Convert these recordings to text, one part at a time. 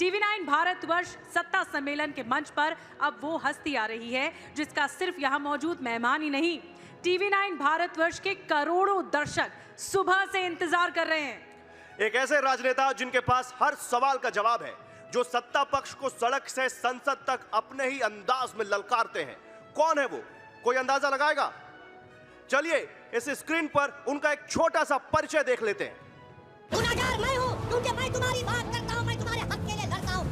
TV9 Bharatvarsh सत्ता सम्मेलन के मंच पर अब वो हस्ती आ रही है जिसका सिर्फ यहाँ मौजूद मेहमान ही नहीं, TV9 भारतवर्ष के करोड़ों दर्शक सुबह से इंतजार कर रहे हैं। एक ऐसे राजनेता जिनके पास हर सवाल का जवाब है, जो सत्ता पक्ष को सड़क से संसद तक अपने ही अंदाज में ललकारते हैं। कौन है वो? कोई अंदाजा लगाएगा? चलिए इस स्क्रीन पर उनका एक छोटा सा परिचय देख लेते हैं। गुनाहगार मैं हूं, क्योंकि मैं तुम्हारी बात करता हूं, मैं तुम्हारे हक के लिए लड़ता हूं।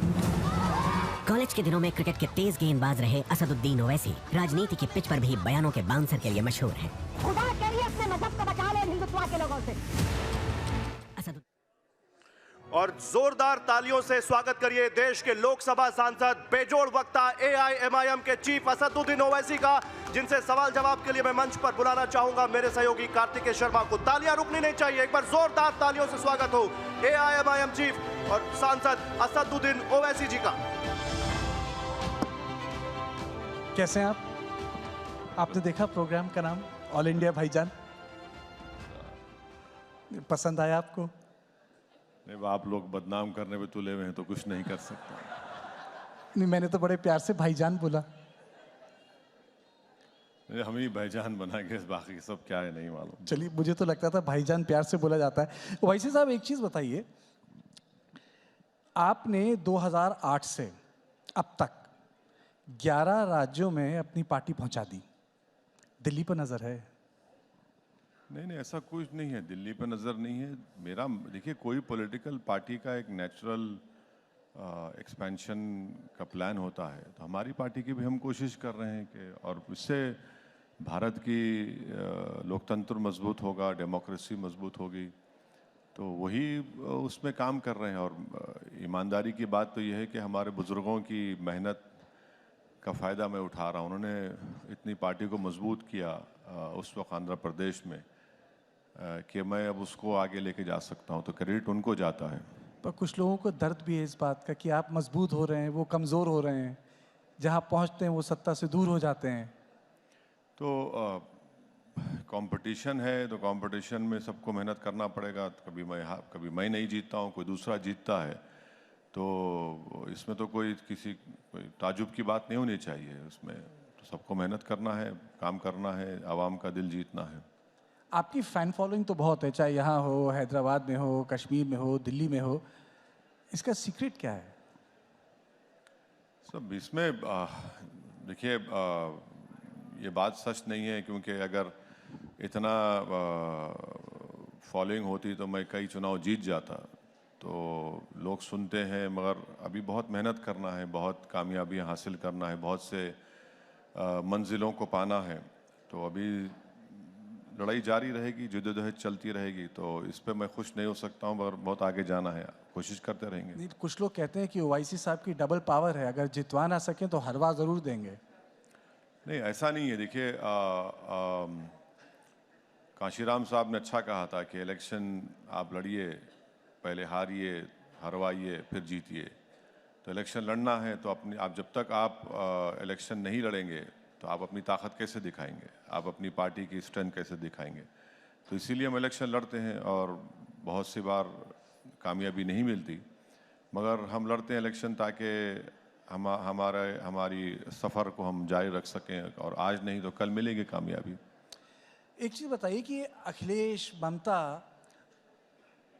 कॉलेज के दिनों में क्रिकेट के तेज गेंदबाज रहे असदुद्दीन ओवैसी राजनीति की पिच पर भी बयानों के बाउंसर के लिए मशहूर हैं। खुदा के लिए अपने मजहब को बचा ले हिंदुत्व के लोगों से। और जोरदार तालियों से स्वागत करिए देश के लोकसभा सांसद, बेजोड़ वक्ता AIMIM के चीफ असदुद्दीन ओवैसी का, जिनसे सवाल जवाब के लिए मैं मंच पर बुलाना चाहूंगा मेरे सहयोगी कार्तिकेय शर्मा को। तालियां रुकनी नहीं चाहिए, एक बार जोरदार तालियों से स्वागत हो AIMIM चीफ और सांसद असदुद्दीन ओवैसी जी का। कैसे हैं आप? आपने देखा प्रोग्राम का नाम ऑल इंडिया भाईजान? पसंद आया आपको? नहीं, आप लोग बदनाम करने पे तुले हुए हैं तो कुछ नहीं कर सकता। नहीं, मैंने तो बड़े प्यार से भाईजान बोला। हम ही भाईजान बना के बाकी सब क्या है नहीं मालूम। चलिए, मुझे तो लगता था भाईजान प्यार से बोला जाता है। वैसे साहब एक चीज बताइए, आपने 2008 से अब तक 11 राज्यों में अपनी पार्टी पहुंचा दी। दिल्ली पर नजर है? नहीं, ऐसा कुछ नहीं है, दिल्ली पे नज़र नहीं है मेरा। देखिए, कोई पॉलिटिकल पार्टी का एक नेचुरल एक्सपेंशन का प्लान होता है, तो हमारी पार्टी की भी हम कोशिश कर रहे हैं कि, और इससे भारत की लोकतंत्र मजबूत होगा, डेमोक्रेसी मजबूत होगी, तो वही उसमें काम कर रहे हैं। और ईमानदारी की बात तो यह है कि हमारे बुज़ुर्गों की मेहनत का फ़ायदा मैं उठा रहा हूँ। उन्होंने इतनी पार्टी को मजबूत किया उस वक्त आंध्र प्रदेश में कि मैं अब उसको आगे लेके जा सकता हूँ, तो क्रेडिट उनको जाता है। पर कुछ लोगों को दर्द भी है इस बात का कि आप मजबूत हो रहे हैं, वो कमज़ोर हो रहे हैं, जहाँ पहुँचते हैं वो सत्ता से दूर हो जाते हैं। तो कंपटीशन है, तो कंपटीशन में सबको मेहनत करना पड़ेगा। कभी मैं नहीं जीतता हूँ, कोई दूसरा जीतता है, तो इसमें तो कोई ताजुब की बात नहीं होनी चाहिए। उसमें तो सबको मेहनत करना है, काम करना है, आवाम का दिल जीतना है। आपकी फ़ैन फॉलोइंग तो बहुत है, चाहे यहाँ हो, हैदराबाद में हो, कश्मीर में हो, दिल्ली में हो। इसका सीक्रेट क्या है? सब इसमें देखिए, ये बात सच नहीं है, क्योंकि अगर इतना फॉलोइंग होती तो मैं कई चुनाव जीत जाता। तो लोग सुनते हैं, मगर अभी बहुत मेहनत करना है, बहुत कामयाबियाँ हासिल करना है, बहुत से मंजिलों को पाना है। तो अभी लड़ाई जारी रहेगी, जद्दोजहद चलती रहेगी। तो इस पे मैं खुश नहीं हो सकता हूँ, मगर बहुत आगे जाना है, कोशिश करते रहेंगे। कुछ लोग कहते हैं कि ओवैसी साहब की डबल पावर है, अगर जितवा ना सकें तो हरवा ज़रूर देंगे। नहीं, ऐसा नहीं है। देखिए, काशीराम साहब ने अच्छा कहा था कि इलेक्शन आप लड़िए, पहले हारिए, हरवाइए, फिर जीतिए। तो इलेक्शन लड़ना है तो आप जब तक आप इलेक्शन नहीं लड़ेंगे तो आप अपनी ताकत कैसे दिखाएंगे, आप अपनी पार्टी की स्ट्रेंथ कैसे दिखाएंगे। तो इसीलिए हम इलेक्शन लड़ते हैं, और बहुत सी बार कामयाबी नहीं मिलती, मगर हम लड़ते हैं इलेक्शन ताकि हमारी सफ़र को हम जारी रख सकें, और आज नहीं तो कल मिलेगी कामयाबी। एक चीज़ बताइए कि अखिलेश, ममता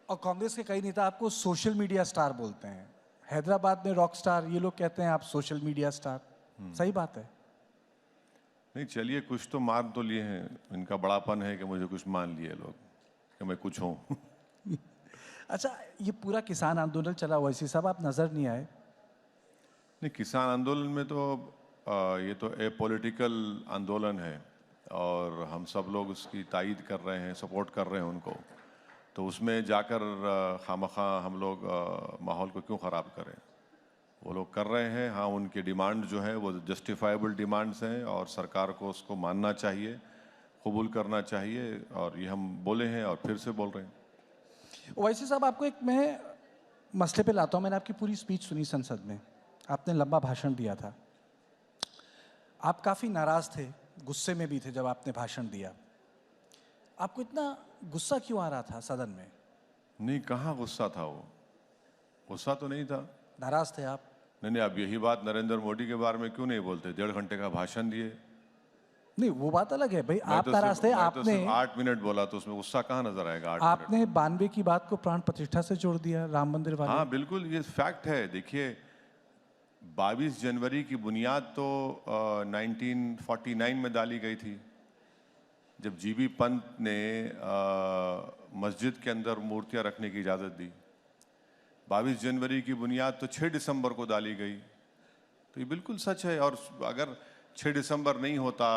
और कांग्रेस के कई नेता आपको सोशल मीडिया स्टार बोलते हैं। हैदराबाद में रॉक स्टार, ये लोग कहते हैं आप सोशल मीडिया स्टार। सही बात है? नहीं, चलिए, कुछ तो मान तो लिए हैं। इनका बड़ापन है कि मुझे कुछ मान लिए लोग कि मैं कुछ हूँ। अच्छा, ये पूरा किसान आंदोलन चला, ओवैसी साहब आप नज़र नहीं आए? नहीं, किसान आंदोलन में तो ये तो ए पॉलिटिकल आंदोलन है, और हम सब लोग उसकी तायीद कर रहे हैं, सपोर्ट कर रहे हैं उनको। तो उसमें जाकर खामखा हम लोग माहौल को क्यों ख़राब करें? वो लोग कर रहे हैं। हाँ, उनकी डिमांड जो है वो जस्टिफाइबल डिमांड्स हैं, और सरकार को उसको मानना चाहिए, कबूल करना चाहिए, और ये हम बोले हैं और फिर से बोल रहे हैं। ओवैसी साहब, आपको एक मैं मसले पे लाता हूँ। मैंने आपकी पूरी स्पीच सुनी संसद में, आपने लंबा भाषण दिया था। आप काफ़ी नाराज़ थे, गुस्से में भी थे जब आपने भाषण दिया। आपको इतना गुस्सा क्यों आ रहा था सदन में? नहीं, कहाँ गुस्सा था? वो गुस्सा तो नहीं था। नाराज थे आप? नहीं, अब यही बात नरेंद्र मोदी के बारे में क्यों नहीं बोलते? 1.5 घंटे का भाषण दिए। नहीं, वो बात अलग है भाई। आप तो नाराज थे, मैं तो आपने सिर्फ 8 मिनट बोला, तो उसमें गुस्सा कहाँ नजर आएगा? 8 मिनट। आपने 92 की बात को प्राण प्रतिष्ठा से जोड़ दिया, राम मंदिर वाले। हाँ बिल्कुल, ये फैक्ट है। देखिए 22 जनवरी की बुनियाद तो 1949 में डाली गई थी, जब जीबी पंत ने मस्जिद के अंदर मूर्तियां रखने की इजाज़त दी। 22 जनवरी की बुनियाद तो 6 दिसंबर को डाली गई। तो ये बिल्कुल सच है। और अगर 6 दिसंबर नहीं होता,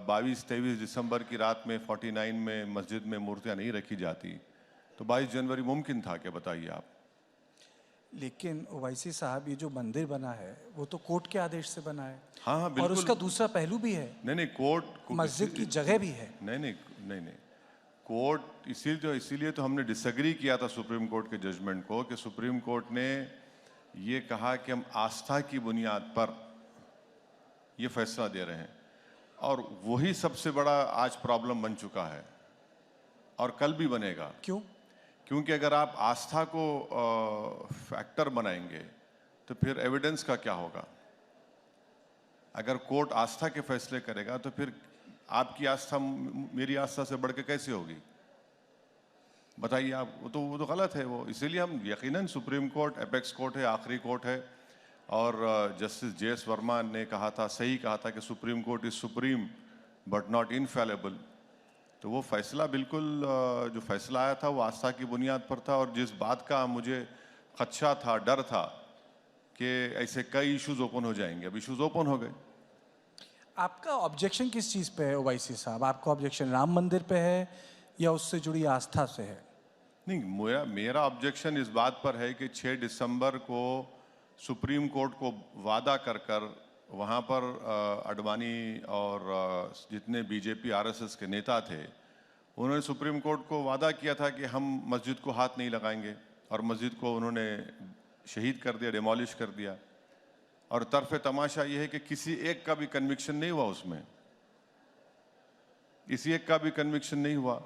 22-23 दिसंबर की रात में 49 में मस्जिद में मूर्तियां नहीं रखी जाती, तो 22 जनवरी मुमकिन था क्या? बताइए आप। लेकिन ओवैसी साहब, ये जो मंदिर बना है वो तो कोर्ट के आदेश से बना है। हाँ और बिल्कुल। उसका दूसरा पहलू भी है, नहीं, कोर्ट मस्जिद की जगह भी है। नहीं, कोर्ट इसीलिए तो हमने डिसएग्री किया था सुप्रीम कोर्ट के जजमेंट को, कि सुप्रीम कोर्ट ने ये कहा कि हम आस्था की बुनियाद पर ये फैसला दे रहे हैं, और वही सबसे बड़ा आज प्रॉब्लम बन चुका है और कल भी बनेगा। क्यों? क्योंकि अगर आप आस्था को फैक्टर बनाएंगे तो फिर एविडेंस का क्या होगा? अगर कोर्ट आस्था के फैसले करेगा तो फिर आपकी आस्था मेरी आस्था से बढ़ के कैसे होगी? बताइए आप। वो तो गलत है वो। इसीलिए हम यकीनन सुप्रीम कोर्ट एपेक्स कोर्ट है, आखिरी कोर्ट है। और जस्टिस JS वर्मा ने कहा था, सही कहा था, कि supreme court is supreme but not infallible. तो वो फैसला बिल्कुल जो फैसला आया था वो आस्था की बुनियाद पर था। और जिस बात का मुझे खदशा था, डर था कि ऐसे कई इश्यूज ओपन हो जाएंगे, अब इश्यूज ओपन हो गए। आपका ऑब्जेक्शन किस चीज़ पे है ओवैसी साहब? आपका ऑब्जेक्शन राम मंदिर पे है या उससे जुड़ी आस्था से है? नहीं, मेरा ऑब्जेक्शन इस बात पर है कि 6 दिसंबर को सुप्रीम कोर्ट को वादा कर वहाँ पर अडवाणी और जितने बीजेपी RSS के नेता थे, उन्होंने सुप्रीम कोर्ट को वादा किया था कि हम मस्जिद को हाथ नहीं लगाएंगे, और मस्जिद को उन्होंने शहीद कर दिया, डिमोलिश कर दिया। और तरफे तमाशा ये है कि किसी एक का भी कन्विक्शन नहीं हुआ उसमें, किसी एक का भी कन्विक्शन नहीं हुआ।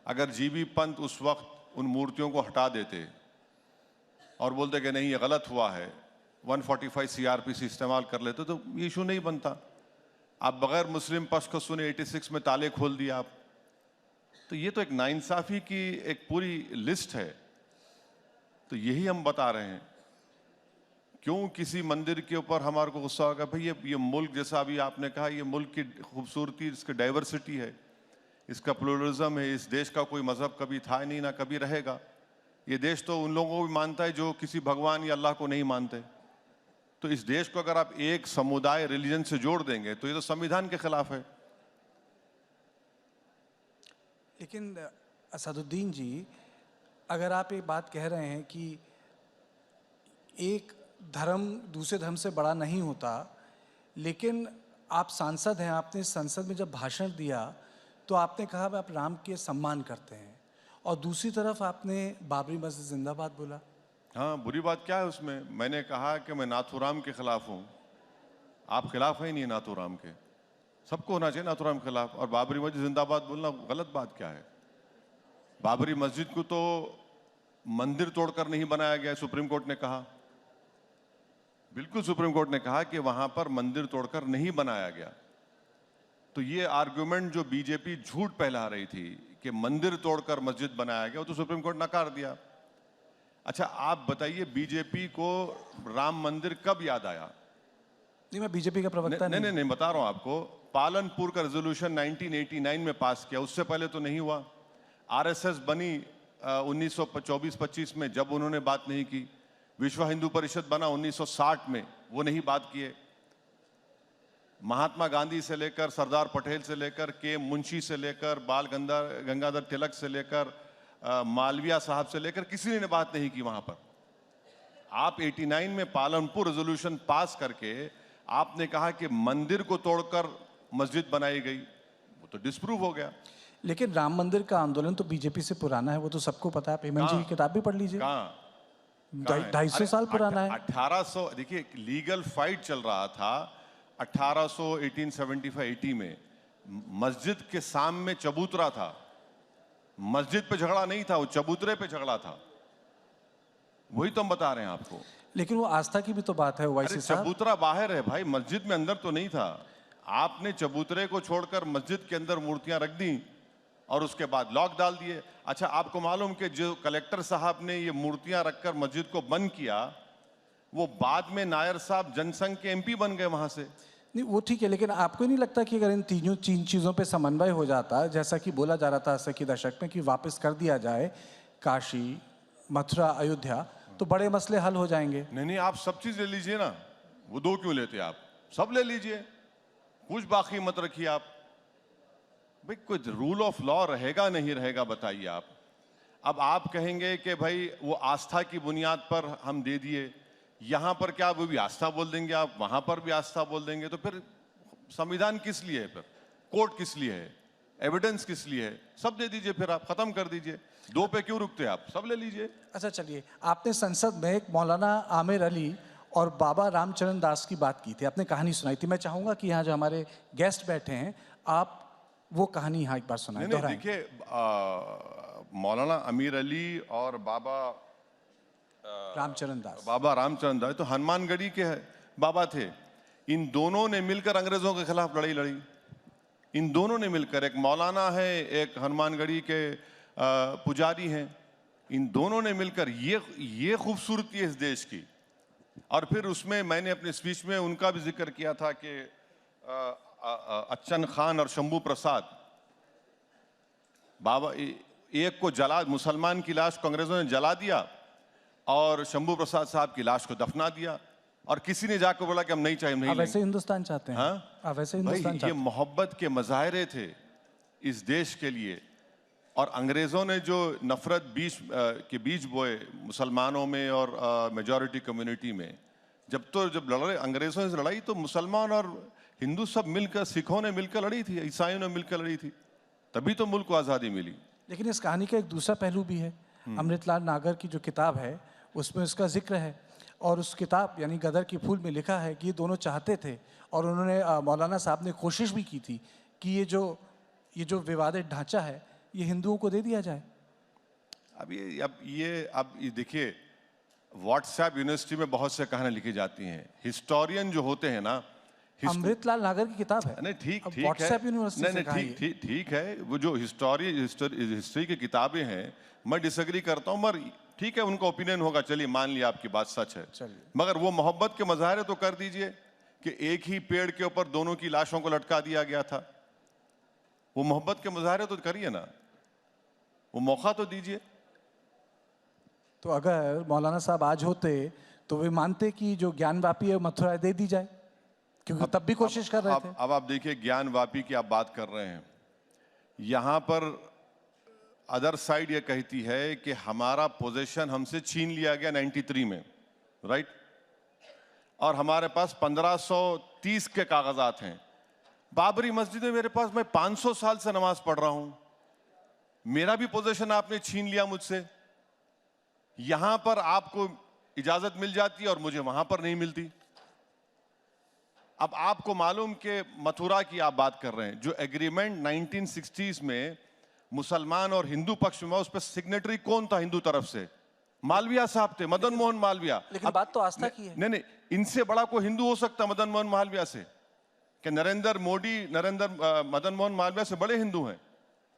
अगर जीबी पंत उस वक्त उन मूर्तियों को हटा देते और बोलते कि नहीं ये गलत हुआ है, 145 CRPC इस्तेमाल कर लेते, तो ये इशू नहीं बनता। आप बगैर मुस्लिम पक्ष को सुने 86 में ताले खोल दिया आप। तो ये तो एक नाइंसाफी की एक पूरी लिस्ट है। तो यही हम बता रहे हैं। क्यों किसी मंदिर के ऊपर हमारे को गुस्सा होगा? भाई ये मुल्क, जैसा अभी आपने कहा, ये मुल्क की खूबसूरती, इसकी डाइवर्सिटी है, इसका प्लुरलिज्म है। इस देश का कोई मजहब कभी था नहीं, ना कभी रहेगा। ये देश तो उन लोगों को भी मानता है जो किसी भगवान या अल्लाह को नहीं मानते। तो इस देश को अगर आप एक समुदाय, रिलीजन से जोड़ देंगे तो ये तो संविधान के खिलाफ है। लेकिन असदुद्दीन जी, अगर आप एक बात कह रहे हैं कि एक धर्म दूसरे धर्म से बड़ा नहीं होता, लेकिन आप सांसद हैं, आपने संसद में जब भाषण दिया तो आपने कहा आप राम के सम्मान करते हैं, और दूसरी तरफ आपने बाबरी मस्जिद जिंदाबाद बोला। हाँ, बुरी बात क्या है उसमें? मैंने कहा कि मैं नाथूराम के खिलाफ हूँ। आप खिलाफ है नहीं नाथूराम के, सबको होना चाहिए नाथूराम के खिलाफ। और बाबरी मस्जिद जिंदाबाद बोलना गलत बात क्या है? बाबरी मस्जिद को तो मंदिर तोड़कर नहीं बनाया गया, सुप्रीम कोर्ट ने कहा। बिल्कुल, सुप्रीम कोर्ट ने कहा कि वहां पर मंदिर तोड़कर नहीं बनाया गया। तो ये आर्गुमेंट जो बीजेपी झूठ फैला रही थी कि मंदिर तोड़कर मस्जिद बनाया गया, वो तो सुप्रीम कोर्ट नकार दिया। अच्छा, आप बताइए, बीजेपी को राम मंदिर कब याद आया? नहीं, मैं बीजेपी का प्रवक्ता नहीं, बता रहा हूं आपको। पालनपुर का रेजोल्यूशन 1989 में पास किया, उससे पहले तो नहीं हुआ। RSS बनी 1924-25 में, जब उन्होंने बात नहीं की। विश्व हिंदू परिषद बना 1960 में, वो नहीं बात किए। महात्मा गांधी से लेकर, सरदार पटेल से लेकर, के मुंशी से लेकर, बाल गंगाधर तिलक से लेकर, मालविया साहब से लेकर, किसी ने बात नहीं की वहां पर। आप 89 में पालनपुर रेजोल्यूशन पास करके आपने कहा कि मंदिर को तोड़कर मस्जिद बनाई गई, वो तो डिस्प्रूव हो गया। लेकिन राम मंदिर का आंदोलन तो बीजेपी से पुराना है, वो तो सबको पता है। हेमंत जी की किताब भी पढ़ लीजिए। 250 साल पुराना है। 1800, देखिए लीगल फाइट चल रहा था 1875-80 में। मस्जिद के सामने चबूतरा था, मस्जिद पे झगड़ा नहीं था, वो चबूतरे पे झगड़ा था। वही तो हम बता रहे हैं आपको। लेकिन वो आस्था की भी तो बात है अरे ओवैसी साहब। चबूतरा बाहर है भाई, मस्जिद में अंदर तो नहीं था। आपने चबूतरे को छोड़कर मस्जिद के अंदर मूर्तियां रख दी और उसके बाद लॉक डाल दिए। अच्छा, आपको मालूम कि जो कलेक्टर साहब ने ये मूर्तियां रखकर मस्जिद को बंद किया, वो बाद में नायर साहब जनसंघ के एमपी बन गए वहां से। नहीं वो ठीक है, लेकिन आपको नहीं लगता कि अगर इन तीन चीज़ों पे समन्वय हो जाता, जैसा कि बोला जा रहा था 80 के दशक में, कि वापस कर दिया जाए काशी, मथुरा, अयोध्या, तो बड़े मसले हल हो जाएंगे। नहीं, आप सब चीज ले लीजिए ना, वो दो क्यों लेते आप? सब ले लीजिए, कुछ बाकी मत रखिए आप। भाई कोई रूल ऑफ लॉ रहेगा नहीं रहेगा बताइए आप। अब आप कहेंगे कि भाई वो आस्था की बुनियाद पर हम दे दिए, यहां पर क्या वो भी आस्था बोल देंगे आप, वहां पर भी आस्था बोल देंगे, तो फिर संविधान किस लिए है? फिर कोर्ट किस लिए है? एविडेंस किस लिए है? सब दे दीजिए, फिर आप खत्म कर दीजिए। दो पे क्यों रुकते आप? सब ले लीजिए। अच्छा चलिए, आपने संसद में एक मौलाना आमिर अली और बाबा रामचरण दास की बात की थी, आपने कहानी सुनाई थी। मैं चाहूंगा कि यहाँ जो हमारे गेस्ट बैठे हैं, आप वो कहानी यहाँ एक बार सुनाएं, नहीं, दोहराएं। देखिए मौलाना आमिर अली और बाबा रामचरण दास दास तो हनुमानगढ़ी के बाबा थे। इन दोनों ने मिलकर अंग्रेजों के खिलाफ लड़ाई लड़ी। इन दोनों ने मिलकर, एक मौलाना है, एक हनुमानगढ़ी के पुजारी हैं, इन दोनों ने मिलकर ये खूबसूरती है इस देश की। और फिर उसमें मैंने अपने स्पीच में उनका भी जिक्र किया था कि अच्छन खान और शंभू प्रसाद, बाबा एक को जला, मुसलमान की लाश को अंग्रेजों ने जला दिया और शंभू प्रसाद साहब की लाश को दफना दिया, और किसी ने जाकर बोला कि हम नहीं चाहिए, नहीं आप वैसे लेंगे। हिंदुस्तान चाहते हैं? हाँ? आप वैसे भाई हिंदुस्तान ये चाहते हैं? मोहब्बत के मजाहरे थे इस देश के लिए, और अंग्रेजों ने जो नफरत के बीज बोए मुसलमानों में और मेजॉरिटी कम्युनिटी में, जब लड़ाई अंग्रेजों से लड़ाई तो मुसलमान और हिंदू सब मिलकर, सिखों ने मिलकर लड़ी थी, ईसाइयों ने मिलकर लड़ी थी, तभी तो मुल्क को आज़ादी मिली। लेकिन इस कहानी का एक दूसरा पहलू भी है। अमृतलाल नागर की जो किताब है उसमें उसका जिक्र है, और उस किताब यानी गदर के फूल में लिखा है कि ये दोनों चाहते थे, और उन्होंने मौलाना साहब ने कोशिश भी की थी कि ये जो विवादित ढांचा है ये हिंदुओं को दे दिया जाए। अब ये देखिए, व्हाट्सएप यूनिवर्सिटी में बहुत से कहानियां लिखी जाती हैं। हिस्टोरियन जो होते हैं ना, अमृतलाल नागर की किताब है। नहीं ठीक अब ठीक है, व्हाट्सएप यूनिवर्सिटी से कहा ये। ठीक है, वो जो हिस्ट्री की किताबें हैं, मैं डिसएग्री करता हूँ, मगर ठीक है, उनका ओपिनियन होगा, चलिए मान लिया आपकी बात सच है। चलिए। मगर वो मोहब्बत के मज़ाहरे तो कर दीजिए कि एक ही पेड़ के ऊपर दोनों की लाशों को लटका दिया गया था। वो मोहब्बत के मुजाहरे तो करिए ना, वो मौका तो दीजिए। तो अगर मौलाना साहब आज होते तो वे मानते कि जो ज्ञानवापी है मथुरा दे दी जाए, क्योंकि तब भी कोशिश कर रहे थे। अब आप देखिए, ज्ञानवापी की आप बात कर रहे हैं, यहां पर अदर साइड ये कहती है कि हमारा पोजीशन हमसे छीन लिया गया 93 में, राइट, और हमारे पास 1530 के कागजात हैं। बाबरी मस्जिद में मेरे पास, मैं 500 साल से नमाज पढ़ रहा हूं, मेरा भी पोजीशन आपने छीन लिया मुझसे। यहां पर आपको इजाजत मिल जाती है और मुझे वहां पर नहीं मिलती। अब आपको मालूम कि मथुरा की आप बात कर रहे हैं, जो एग्रीमेंट 1960s में मुसलमान और हिंदू पक्ष में, उस पर सिग्नेटरी कौन था हिंदू तरफ से? मालविया साहब थे, मदन मोहन मालविया। लेकिन बात तो आस्था की है। नहीं, इनसे बड़ा कोई हिंदू हो सकता मदन मोहन मालविया से? कि मदन मोहन मालविया से बड़े हिंदू हैं।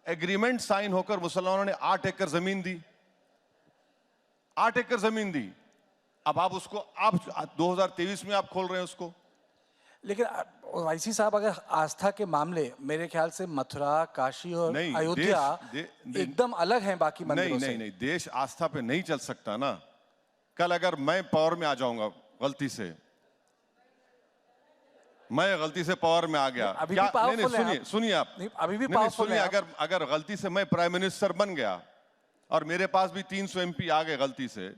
एग्रीमेंट साइन होकर मुसलमानों ने 8 एकड़ जमीन दी, 8 एकड़ जमीन दी। अब आप उसको 2023 में आप खोल रहे हैं उसको। लेकिन ओवैसी साहब, अगर आस्था के मामले, मेरे ख्याल से मथुरा, काशी और अयोध्या एकदम अलग हैं बाकी मंदिरों से। नहीं, देश आस्था पे नहीं चल सकता ना। कल अगर मैं पावर में आ जाऊंगा गलती से, मैं गलती से पावर में आ गया, अभी क्या? भी पावरफुल हैं सुनिए आप, अभी भी पावरफुल हैं आप। अगर गलती से मैं प्राइम मिनिस्टर बन गया और मेरे पास भी 300 MP आ गए गलती से,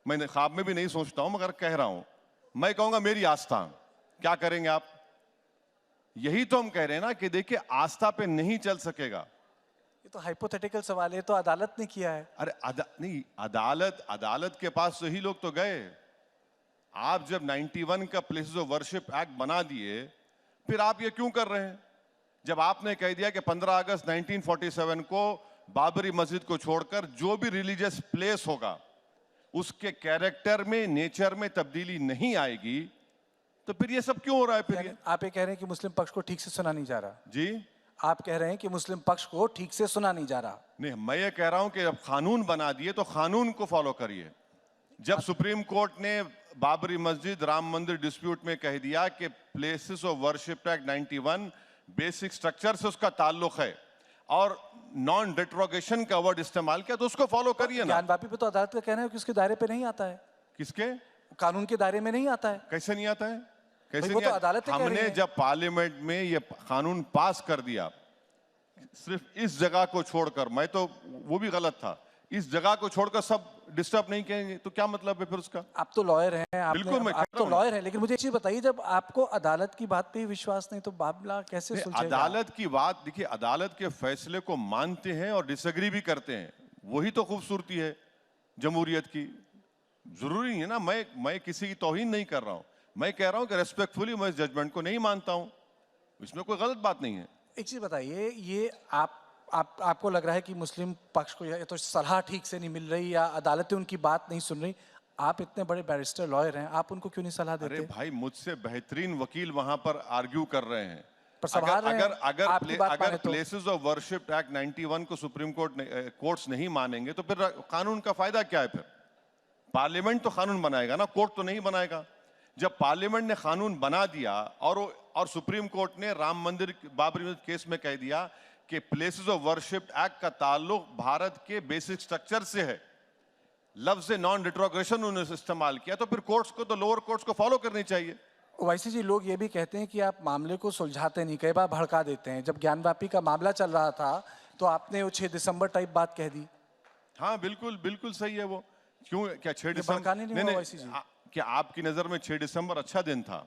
मैंने ख्वाब में भी नहीं सोचता हूं मगर कह रहा हूं, मैं कहूंगा मेरी आस्था, क्या करेंगे आप? यही तो हम कह रहे हैं ना कि देखिए, आस्था पे नहीं चल सकेगा। ये तो हाइपोथेटिकल सवाल है, तो अदालत ने किया है। अरे नहीं, अदालत के पास यही लोग तो गए। आप जब 91 का प्लेसेस ऑफ वर्शिप एक्ट बना दिए, फिर आप ये क्यों कर रहे हैं? जब आपने कह दिया कि 15 अगस्त 1947 को बाबरी मस्जिद को छोड़कर जो भी रिलीजियस प्लेस होगा उसके कैरेक्टर में, नेचर में तब्दीली नहीं आएगी, तो फिर ये सब क्यों हो रहा है? फिर आप ये कह रहे हैं कि मुस्लिम पक्ष को ठीक से सुना नहीं जा रहा? जी, आप कह रहे हैं कि मुस्लिम पक्ष को ठीक से सुना नहीं जा रहा? नहीं, मैं ये कह रहा हूं कि जब कानून बना दिए तो कानून को फॉलो करिए। जब सुप्रीम कोर्ट ने बाबरी मस्जिद, राम मंदिर डिस्प्यूट में कह दिया कि places of worship act 91 basic structure से उसका ताल्लुक है और नॉन डिट्रोगेशन का वर्ड इस्तेमाल किया, तो उसको फॉलो करिए ना। ज्ञानवापी पे तो अदालत का कहना है कि उसके दायरे पे नहीं आता है। किसके? कानून के दायरे में नहीं आता है। कैसे नहीं आता है? कैसे भाई वो नहीं तो अदालत ही कह रही हमने है। जब पार्लियामेंट में ये कानून पास कर दिया, सिर्फ इस जगह को छोड़कर, मैं तो वो भी गलत था, इस जगह को छोड़कर सब डिस्टर्ब नहीं करेंगे, तो क्या मतलब है फिर उसका? आप तो लॉयर हैं, बिल्कुल मैं आप कह तो रहा हूं। लॉयर हैं, लेकिन मुझे एक चीज बताइए, जब आपको अदालत की बात पे ही विश्वास नहीं तो मामला कैसे सुलझेगा? अदालत की बात देखिए, अदालत के फैसले को मानते हैं और डिसएग्री भी करते हैं, वही तो खूबसूरती है जमहूरियत की। जरूरी नहीं है ना, मैं किसी की तौहीन नहीं कर रहा हूं, मैं कह रहा हूं कि रेस्पेक्टफुली मैं इस जजमेंट को नहीं मानता हूं, इसमें कोई गलत बात नहीं है। एक चीज बताइए, ये आपको लग रहा है कि मुस्लिम पक्ष को या तो सलाह ठीक से नहीं मिल रही या अदालतें उनकी बात नहीं सुन रही, आप इतने बड़े बैरिस्टर लॉयर हैं, आप उनको क्यों नहीं सलाह देते? अरे भाई, मुझसे बेहतरीन वकील वहां पर आर्ग्यू कर रहे हैं। पर संभाल रहे हैं, आपकी बात अगर माने तो। प्लेसेस ऑफ वर्शिप एक्ट 91 को सुप्रीम कोर्ट्स नहीं मानेंगे तो फिर कानून का फायदा क्या है? फिर पार्लियामेंट तो कानून बनाएगा ना, कोर्ट तो नहीं बनाएगा। जब पार्लियामेंट ने कानून बना दिया और सुप्रीम कोर्ट ने राम मंदिर, बाबरी मस्जिद केस में कह दिया कि प्लेसेस ऑफ वर्शिप एक्ट का ताल्लुक भारत के बेसिक स्ट्रक्चर से है, लफ्ज नॉन डिट्रोगेशन उन्होंने इस्तेमाल किया, तो फिर कोर्ट्स को, तो लोअर कोर्ट्स को फॉलो करनी चाहिए। ओवैसी जी, लोग ये भी कहते हैं कि आप मामले को सुलझाते नहीं, कई बार भड़का देते हैं। जब ज्ञानवापी का मामला चल रहा था तो आपने वो 6 दिसंबर टाइप बात कह दी। हाँ बिल्कुल बिल्कुल सही है वो। क्यों, क्या 6 भड़काने नहीं दिसंबर? हुआ वैसी जी। क्या आपकी नजर में 6 दिसंबर अच्छा दिन था?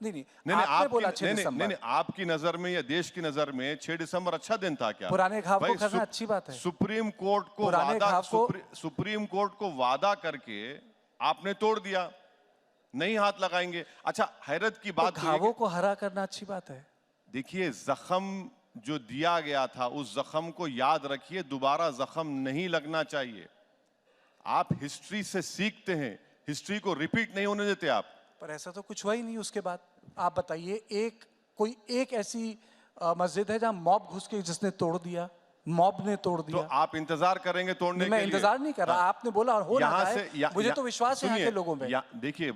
नहीं, नहीं, आपने बोला 6 दिसंबर। नहीं, आपकी नजर में या देश की नजर में 6 दिसंबर अच्छा दिन था क्या? पुराने घाव को भाई, करना अच्छी बात है। सुप्रीम कोर्ट को पुराने वादा, घाव को- सुप्रीम कोर्ट को वादा करके आपने तोड़ दिया, नहीं हाथ लगाएंगे। अच्छा, हैरत की बात तो तो ये घावों को हरा करना अच्छी बात है। देखिए, जख्म जो दिया गया था उस जख्म को याद रखिए, दोबारा जख्म नहीं लगना चाहिए। आप हिस्ट्री से सीखते हैं, हिस्ट्री को रिपीट नहीं होने देते आप। पर ऐसा तो कुछ हुआ ही नहीं उसके बाद। आप बताइए, कोई एक ऐसी मस्जिद है जहां मॉब घुस के जिसने तोड़ दिया? मॉब ने तोड़ दिया। तो आप इंतजार करेंगे तोड़ने के मैं लिए? इंतजार नहीं कर रहा, आपने बोला और हो रहा यहाँ है। से मुझे तो विश्वास है यहाँ के लोगों में। देखिए,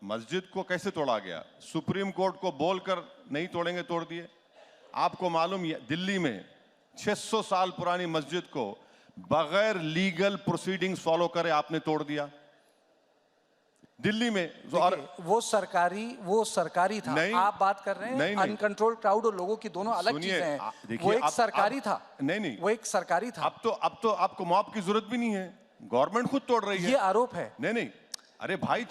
मस्जिद को कैसे तोड़ा गया? सुप्रीम कोर्ट को बोलकर नहीं तोड़ेंगे, तोड़ दिए। आपको मालूम है, दिल्ली में 600 साल पुरानी मस्जिद को बगैर लीगल प्रोसीडिंग्स फॉलो करे आपने तोड़ दिया दिल्ली में। और वो सरकारी था। नहीं, आप बात कर रहे हैं अनकंट्रोल क्राउड और लोगों की, दोनों अलग चीजें हैं। वो एक सरकारी था। नहीं, वो एक सरकारी था। अब तो आपको मॉब की जरूरत भी नहीं है, गवर्नमेंट खुद तोड़ रही है। ये आरोप है। नहीं, अरे भाई,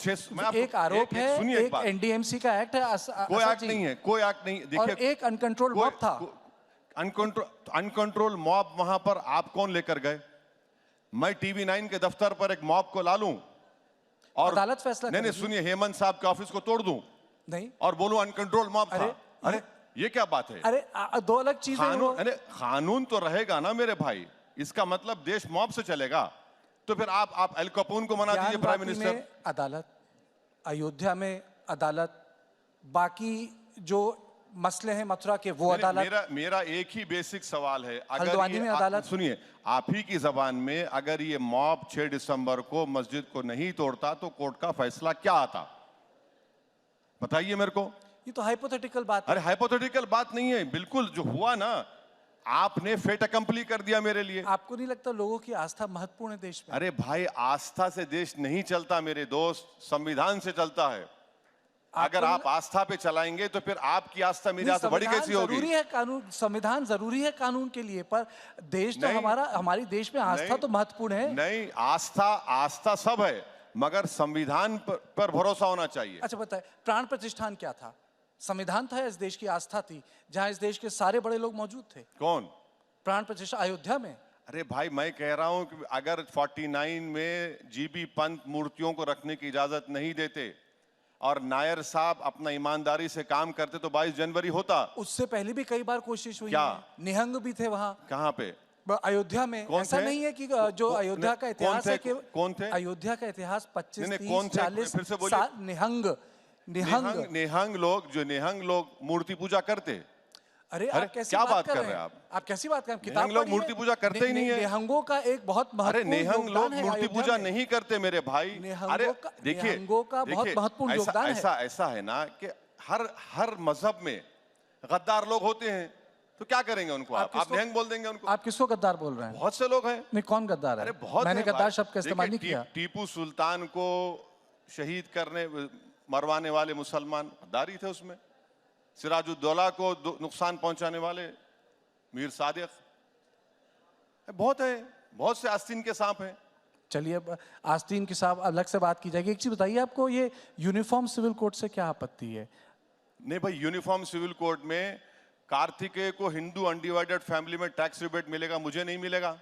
एक आरोप है, एक एनडीएमसी का एक्ट है। कोई एक्ट नहीं है, कोई एक्ट नहीं। देखिए, और एक अनकंट्रोल मॉब था। अनकंट्रोल मॉब वहां पर आप कौन लेकर गए? मैं टीवी 9 के दफ्तर पर एक मॉब को ला लूं और अदालत फैसला नहीं, सुनिए, हेमंत साहब के ऑफिस को तोड़ दूं नहीं और बोलूं अनकंट्रोल मॉब था? अरे ये क्या बात है? अरे दो अलग चीजें हैं। अरे कानून तो रहेगा ना मेरे भाई, इसका मतलब देश मॉब से चलेगा? तो फिर आप एल कपूर को मना दीजिए प्राइम मिनिस्टर। अदालत, अयोध्या में अदालत, बाकी जो मसले हैं मथुरा के वो अदालत। मेरा एक ही बेसिक सवाल है, अगर हल्द्वानी में अदालत। सुनिए, आप ही की जबान में, अगर ये मॉब 6 दिसंबर को मस्जिद को नहीं तोड़ता तो कोर्ट का फैसला क्या आता? बताइए मेरे को। ये तो हाइपोथेटिकल बात है। अरे हाइपोथेटिकल बात नहीं है, बिल्कुल जो हुआ ना, आपने फेट अकम्पली कर दिया मेरे लिए। आपको नहीं लगता लोगों की आस्था महत्वपूर्ण है देश में? अरे भाई, आस्था से देश नहीं चलता मेरे दोस्त, संविधान से चलता है। अगर आप आस्था पे चलाएंगे तो फिर आपकी आस्था मेरी आस्था बड़ी कैसी होगी? जरूरी है कानून, संविधान जरूरी है कानून के लिए, पर देश तो हमारी देश में आस्था तो महत्वपूर्ण है। नहीं, आस्था सब है, मगर संविधान पर भरोसा होना चाहिए। अच्छा बताए, प्राण प्रतिष्ठान क्या था? संविधान था, इस देश की आस्था थी, जहां इस देश के सारे बड़े लोग मौजूद थे। कौन? प्राण प्रतिष्ठा अयोध्या में। अरे भाई, मैं कह रहा हूं कि अगर 49 में जीबी पंत मूर्तियों को रखने की इजाजत नहीं देते और नायर साहब अपना ईमानदारी से काम करते तो 22 जनवरी होता। उससे पहले भी कई बार कोशिश हुई क्या? निहंग भी थे वहां। कहां पे? अयोध्या में कौन ऐसा थे? नहीं है कि जो अयोध्या का इतिहास है कि कौन थे? अयोध्या का इतिहास 25, नहीं, 30, कौन थे? 40 फिर से बोलिए। साल निहंग। निहंग लोग मूर्ति पूजा करते। अरे अरे, आप कैसी क्या बात कर रहे हैं? आप? आप कैसी बात कर रहे हैं? निहंग लोग पढ़िए। मूर्ति पूजा करते ही नहीं है। निहंगों का एक बहुत अरे महत्वपूर्ण निहंग लोग योगदान है मूर्ति अयोध्या पूजा में। नहीं करते मेरे भाई। निहंगों अरे का- देखिए, निहंगों का बहुत महत्वपूर्ण योगदान है। ऐसा है ना कि हर मजहब में गद्दार लोग होते हैं, तो क्या करेंगे उनको? आप किसको- निहंग बोल देंगे उनको? आप किसको गद्दार बोल रहे हैं? बहुत से लोग हैं। नहीं, कौन गद्दार है? अरे बहुत मैंने हैं गद्दार भाई। शब्द का इस्तेमाल नहीं देखिए, किया। टीपू सुल्तान को शहीद करने मरवाने वाले मुसलमान गद्दारी थे उसमें। सिराजुद्दौला को नुकसान पहुंचाने वाले मीर सादिक। बहुत है, बहुत से आस्तीन के सांप हैं। चलिए, अब आस्तीन के साथ अलग से बात की जाएगी। एक चीज बताइए, आपको ये यूनिफॉर्म सिविल कोड से क्या आपत्ति है? नहीं भाई, यूनिफॉर्म सिविल कोड में कार्तिकेय को हिंदू अनडिवाइडेड फैमिली में टैक्स रिबेट मिलेगा, मुझे नहीं मिलेगा,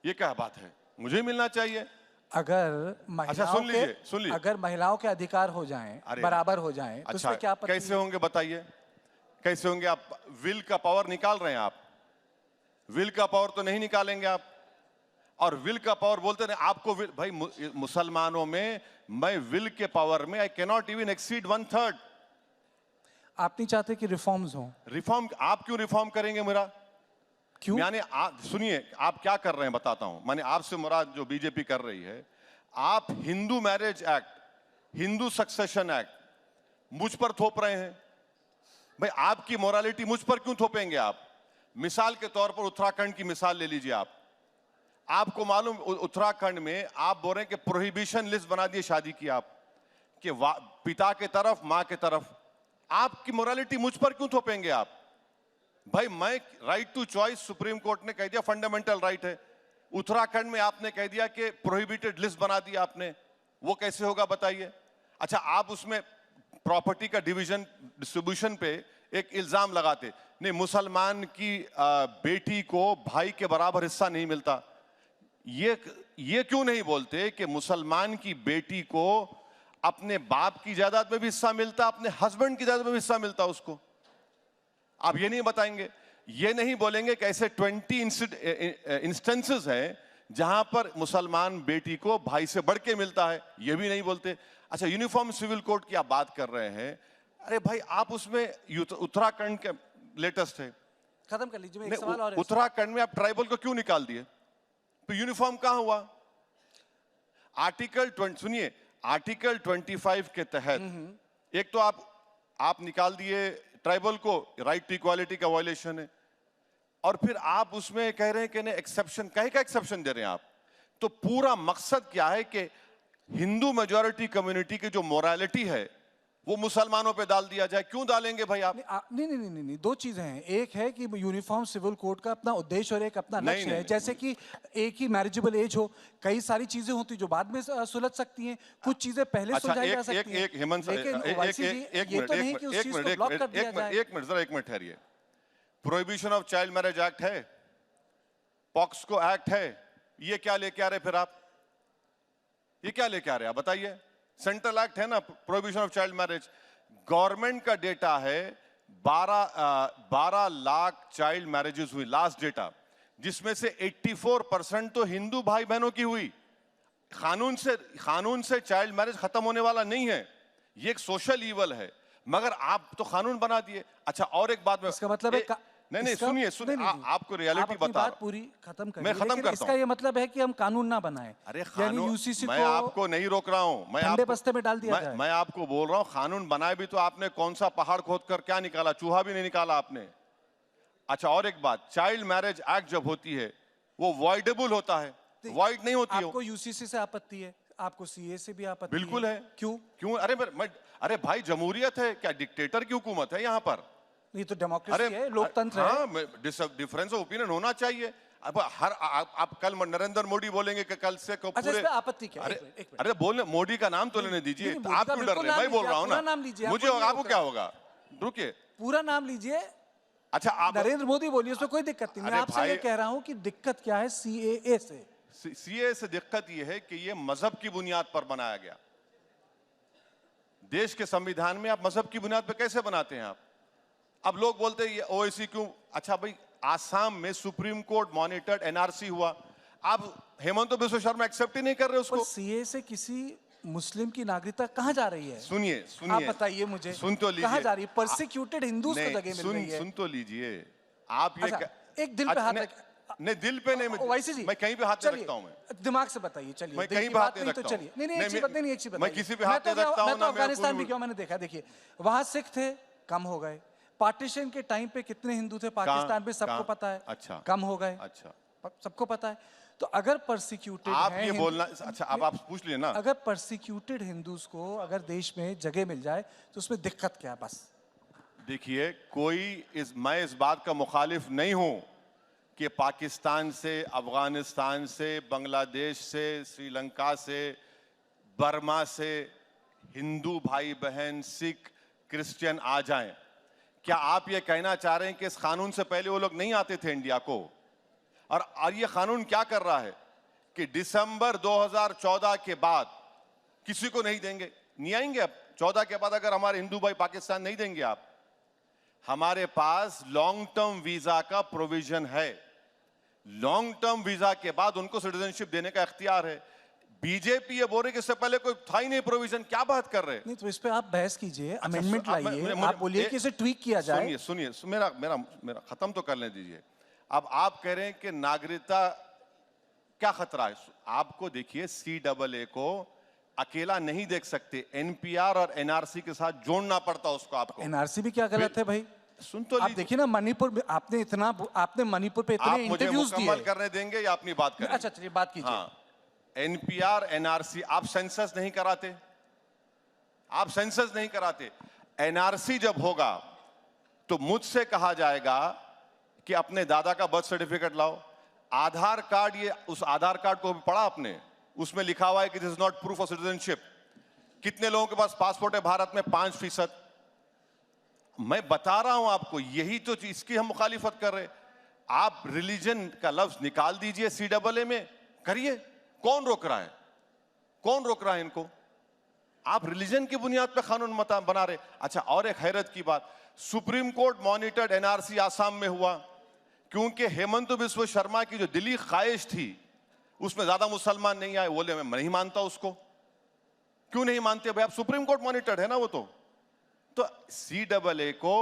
ये क्या बात है? मुझे मिलना चाहिए। अगर महिलाओं सुन लीजिए। अगर महिलाओं के अधिकार हो जाएं, अरे, बराबर हो जाएं, तो अच्छा, इसमें क्या आपत्ति कैसे है? होंगे बताइए? कैसे होंगे? आप विल का पावर निकाल रहे हैं। आप विल का पावर तो नहीं निकालेंगे आप। और विल का पावर बोलते हैं आपको विल, भाई मुसलमानों में मैं विल के पावर में I can not even exceed 1/3। आप नहीं चाहते कि रिफॉर्म्स हो? रिफॉर्म आप क्यों रिफॉर्म करेंगे मेरा? क्यों? यानी सुनिए, आप क्या कर रहे हैं बताता हूं। माने आपसे मुराद जो बीजेपी कर रही है, आप Hindu marriage act, Hindu succession act मुझ पर थोप रहे हैं। भाई आपकी मोरालिटी मुझ पर क्यों थोपेंगे आप? मिसाल के तौर पर उत्तराखंड की मिसाल ले लीजिए। आपको मालूम उत्तराखंड में आप बोल रहे हैं कि प्रोहिबिशन लिस्ट बना दिए शादी की आप, कि पिता के तरफ मां के तरफ। आपकी मोरालिटी मुझ पर क्यों थोपेंगे आप? भाई मैं right to choice Supreme Court ने कह दिया फंडामेंटल राइट है। उत्तराखंड में आपने कह दिया कि प्रोहिबिटेड लिस्ट बना दिया आपने, वो कैसे होगा बताइए? अच्छा, आप उसमें प्रॉपर्टी का डिवीजन डिस्ट्रीब्यूशन पे एक इल्जाम लगाते, नहीं मुसलमान की बेटी को भाई के बराबर हिस्सा नहीं मिलता। ये क्यों नहीं बोलते कि मुसलमान की बेटी को अपने बाप की जायदाद में भी हिस्सा मिलता, अपने हस्बैंड की जायदाद में भी हिस्सा मिलता उसको? आप ये नहीं बताएंगे, ये नहीं बोलेंगे कि ऐसे 20 इंस्टेंसेस हैं जहां पर मुसलमान बेटी को भाई से बढ़ के मिलता है, ये भी नहीं बोलते। अच्छा, यूनिफॉर्म सिविल कोड की आप बात कर रहे हैं। अरे भाई, आप उसमें उत्तराखंड के लेटेस्ट है, खत्म कर लीजिए। एक सवाल और है। उत्तराखंड में आप ट्राइबल को क्यों निकाल दिए? तो यूनिफॉर्म कहां हुआ? सुनिए, आर्टिकल 25 के तहत एक तो आप निकाल दिए ट्राइबल को, राइट टू इक्वालिटी का वायलेशन है, और फिर आप उसमें कह रहे हैं कि नहीं एक्सेप्शन, कहे का एक्सेप्शन दे रहे हैं आप? तो पूरा मकसद क्या है कि हिंदू मेजॉरिटी कम्युनिटी की जो मोरालिटी है वो मुसलमानों पे डाल दिया जाए। क्यों डालेंगे भाई आप? नहीं, दो चीजें हैं। एक है कि यूनिफॉर्म सिविल कोड का अपना उद्देश्य और एक अपना लक्ष्य है। जैसे कि एक ही मैरिजेबल एज हो, कई सारी चीजें होती जो बाद में सुलझ सकती हैं, कुछ चीजें पहले सुलझाई जा सकती हैं। एक हेमंत सर, एक मिनट ठहरिए। Prohibition of child marriage act है, पॉक्सको एक्ट है, ये क्या लेके आ रहे फिर आप? ये क्या लेके आ रहे हैं आप बताइए? सेंट्रल एक्ट है ना, prohibition of child marriage. Government का डेटा है 12 लाख चाइल्ड मैरिजेस हुई लास्ट डेटा, जिसमें से 84% तो हिंदू भाई बहनों की हुई। कानून से चाइल्ड मैरिज खत्म होने वाला नहीं है, ये एक सोशल ईवल है, मगर आप तो कानून बना दिए। अच्छा, और एक बात में, इसका मतलब है नहीं, सुनिए, आपको रियलिटी बता रहा हूं। पूरी खत्म करिए। मैं खत्म करता हूं। इसका ये मतलब है कि हम कानून ना बनाएं। अरे यानी यूसीसी मैं आपको नहीं रोक रहा हूं, ठंडे बस्ते में डाल दिया जाए। मैं आपको बोल रहा हूं, कानून बनाए भी तो आपने कौन सा पहाड़ खोद कर क्या निकाला? चूहा भी नहीं निकाला आपने। अच्छा, और एक बात, चाइल्ड मैरिज एक्ट जब होती है वो वॉइडेबल होता है, वॉइड नहीं होती। आपको यूसीसी से आपत्ति है, आपको सीए से भी आपत्ति बिल्कुल है। क्यों? अरे भाई, जमहूरियत है क्या? डिक्टेटर की हुकूमत है यहाँ पर? ये तो डेमोक्रेसी है, लोकतंत्र है। डिफरेंस ऑफ ओपिनियन होना चाहिए। अब आप कल नरेंद्र मोदी बोलेंगे कि कल से अच्छा, इस पे आपत्ति क्या? अरे बोलने, मोदी का नाम तो लेने दीजिए। आप क्यों डर रहे हैं? मैं बोल रहा हूँ ना, मुझे आपको क्या होगा? रुकिए, पूरा नाम लीजिए। अच्छा, आप नरेंद्र मोदी बोलिए, उसमें कोई दिक्कत नहीं। मैं आपसे ये कह रहा हूँ कि दिक्कत क्या है सीएए से? सीए से दिक्कत ये है कि ये मजहब की बुनियाद पर बनाया गया। देश के संविधान में आप मजहब की बुनियाद पर कैसे बनाते हैं आप? अब लोग बोलते हैं ये ओवैसी क्यों? अच्छा भाई, आसाम में सुप्रीम कोर्ट मॉनिटर्ड एनआरसी हुआ। आप हेमंत बिस्वा शर्मा एक्सेप्ट ही नहीं कर रहे उसको। सीए से किसी मुस्लिम की नागरिकता कहाँ जा रही है? सुनिए सुनिए, आप बताइए मुझे, सुन तो लीजिए, कहाँ जा रही है? परसिक्यूटेड हिंदूज को जगह मिल रही है। सुन तो लीजिए आप। ये अच्छा, एक दिल पे हाथ नहीं, दिल पे नहीं, वैसे जी मैं कहीं पे हाथ नहीं रखता हूं। मैं दिमाग से बताइए, चलिए। मैं कहीं पे हाथ नहीं रखता हूं। चलिए, नहीं एक चीज बताइए, एक चीज मैं किसी पे हाथ नहीं रखता हूं। मैं तो अफगानिस्तान भी क्यों, मैंने देखा, देखिए वहां सिख थे, कम हो गए। पार्टीशन के टाइम पे कितने हिंदू थे पाकिस्तान में, सबको पता है। अच्छा, कम हो गए। अच्छा, सबको पता है। तो अगर परसिक्यूटेड आप ये बोलना, अच्छा अब आप पूछ लिए ना, अगर परसिक्यूटेड हिंदूज को अगर देश में जगह मिल जाए तो उसमें दिक्कत क्या? बस देखिए, मैं इस बात का मुखालिफ नहीं हूं कि पाकिस्तान से, अफगानिस्तान से, बांग्लादेश से, श्रीलंका से, बर्मा से हिंदू भाई बहन, सिख, क्रिश्चियन आ जाएं। क्या आप ये कहना चाह रहे हैं कि इस कानून से पहले वो लोग नहीं आते थे इंडिया को? और ये कानून क्या कर रहा है कि दिसंबर 2014 के बाद किसी को नहीं देंगे, नहीं आएंगे। अब 14 के बाद अगर हमारे हिंदू भाई पाकिस्तान नहीं देंगे, आप, हमारे पास लॉन्ग टर्म वीजा का प्रोविजन है। लॉन्ग टर्म वीजा के बाद उनको सिटीजनशिप देने का इख्तियार है। बीजेपी ये बोल रही कि इससे पहले कोई था ही नहीं प्रोविजन, क्या बात कर रहे हैं? नहीं, तो इस पे आप बहस कीजिए, अमेंडमेंट अब लाइए, आप बोलिए कि इसे ट्वीक किया जाए। सुनिए, मेरा खत्म तो करने दीजिए। अब आप कह रहे हैं कि नागरिकता क्या खतरा है? आपको देखिए, CAA को अकेला नहीं देख सकते, NPR और NRC के साथ जोड़ना पड़ता उसको। आपको NRC भी क्या गलत है भाई? सुन तो आप देखिए ना, मणिपुर में आपने मणिपुर पे इतने इंटरव्यूज दिए। मुकम्मल करने देंगे या अपनी बात करें? अच्छा चलिए, बात कीजिए। हाँ, NPR, NRC, आप सेंसस नहीं कराते, आप सेंसस नहीं कराते। NRC जब होगा तो मुझसे कहा जाएगा कि अपने दादा का बर्थ सर्टिफिकेट लाओ, आधार कार्ड। ये उस आधार कार्ड को भी पढ़ा आपने? उसमें लिखा हुआ है कि this is not proof of citizenship. कितने लोगों के पास पासपोर्ट है भारत में? 5%। मैं बता रहा हूं आपको, यही तो इसकी हम मुखालिफत कर रहे। आप रिलीजन का लफ्ज निकाल दीजिए CAA में, करिए। कौन रोक रहा है? कौन रोक रहा है इनको? आप रिलीजन की बुनियाद पे कानून बना रहे। अच्छा, और एक हैरत की बात, supreme court monitored NRC Assam में हुआ क्योंकि हेमंत बिस्वा शर्मा की जो दिली ख्वाहिश थी उसमें ज्यादा मुसलमान नहीं आए। बोले मैं नहीं मानता उसको। क्यों नहीं मानते भाई? आप सुप्रीम कोर्ट मॉनिटर्ड है ना वो। तो CAA को